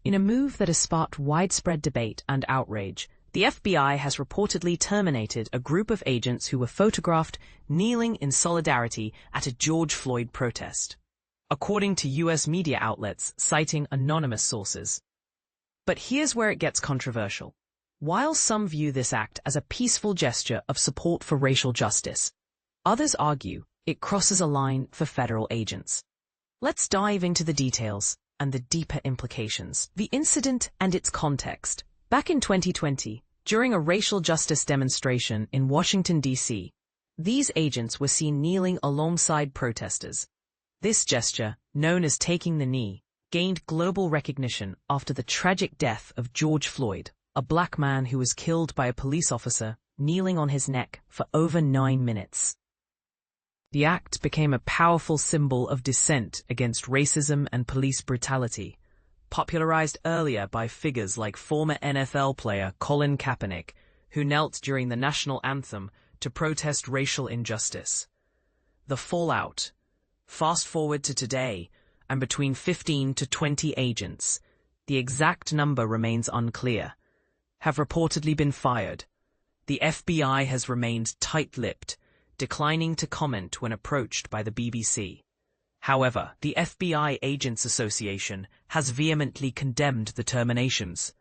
In a move that has sparked widespread debate and outrage, the FBI has reportedly terminated a group of agents who were photographed kneeling in solidarity at a George Floyd protest, according to U.S. media outlets citing anonymous sources. But here's where it gets controversial. While some view this act as a peaceful gesture of support for racial justice, others argue it crosses a line for federal agents. Let's dive into the details and the deeper implications. The incident and its context. Back in 2020, during a racial justice demonstration in Washington, D.C., these agents were seen kneeling alongside protesters. This gesture, known as taking the knee, gained global recognition after the tragic death of George Floyd, a black man who was killed by a police officer kneeling on his neck for over 9 minutes. The act became a powerful symbol of dissent against racism and police brutality, popularized earlier by figures like former NFL player Colin Kaepernick, who knelt during the national anthem to protest racial injustice. The fallout. Fast forward to today, and between 15 to 20 agents, the exact number remains unclear, have reportedly been fired. The FBI has remained tight-lipped, declining to comment when approached by the BBC. However, the FBI Agents Association has vehemently condemned the terminations,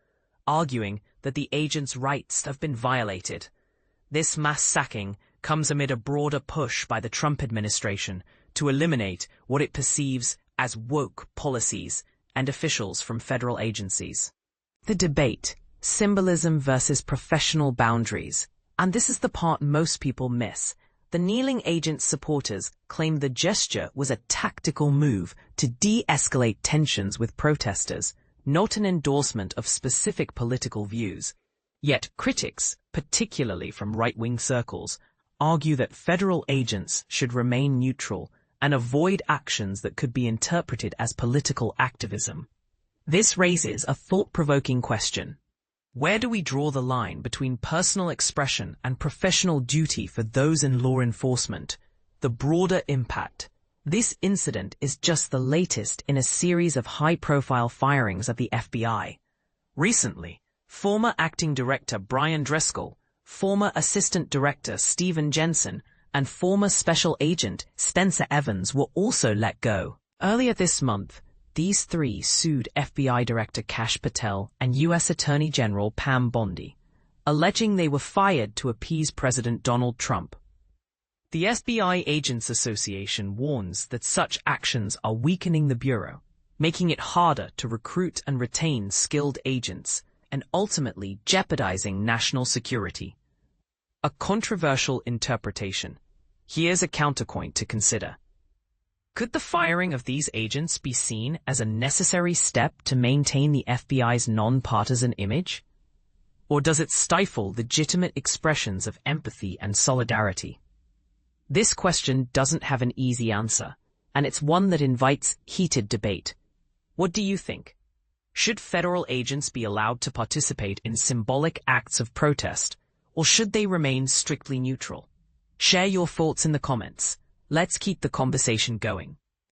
arguing that the agents' rights have been violated. This mass sacking comes amid a broader push by the Trump administration to eliminate what it perceives as woke policies and officials from federal agencies. The debate, symbolism versus professional boundaries, and this is the part most people miss. The kneeling agent's supporters claim the gesture was a tactical move to de-escalate tensions with protesters, not an endorsement of specific political views. Yet critics, particularly from right-wing circles, argue that federal agents should remain neutral and avoid actions that could be interpreted as political activism. This raises a thought-provoking question. Where do we draw the line between personal expression and professional duty for those in law enforcement? The broader impact. This incident is just the latest in a series of high-profile firings at the FBI. Recently, former acting director Brian Driscoll, former assistant director Stephen Jensen, and former special agent Spencer Evans were also let go. Earlier this month, these three sued FBI Director Kash Patel and U.S. Attorney General Pam Bondi, alleging they were fired to appease President Donald Trump. The FBI Agents Association warns that such actions are weakening the Bureau, making it harder to recruit and retain skilled agents, and ultimately jeopardizing national security. A controversial interpretation. Here's a counterpoint to consider. Could the firing of these agents be seen as a necessary step to maintain the FBI's nonpartisan image? Or does it stifle legitimate expressions of empathy and solidarity? This question doesn't have an easy answer, and it's one that invites heated debate. What do you think? Should federal agents be allowed to participate in symbolic acts of protest, or should they remain strictly neutral? Share your thoughts in the comments. Let's keep the conversation going.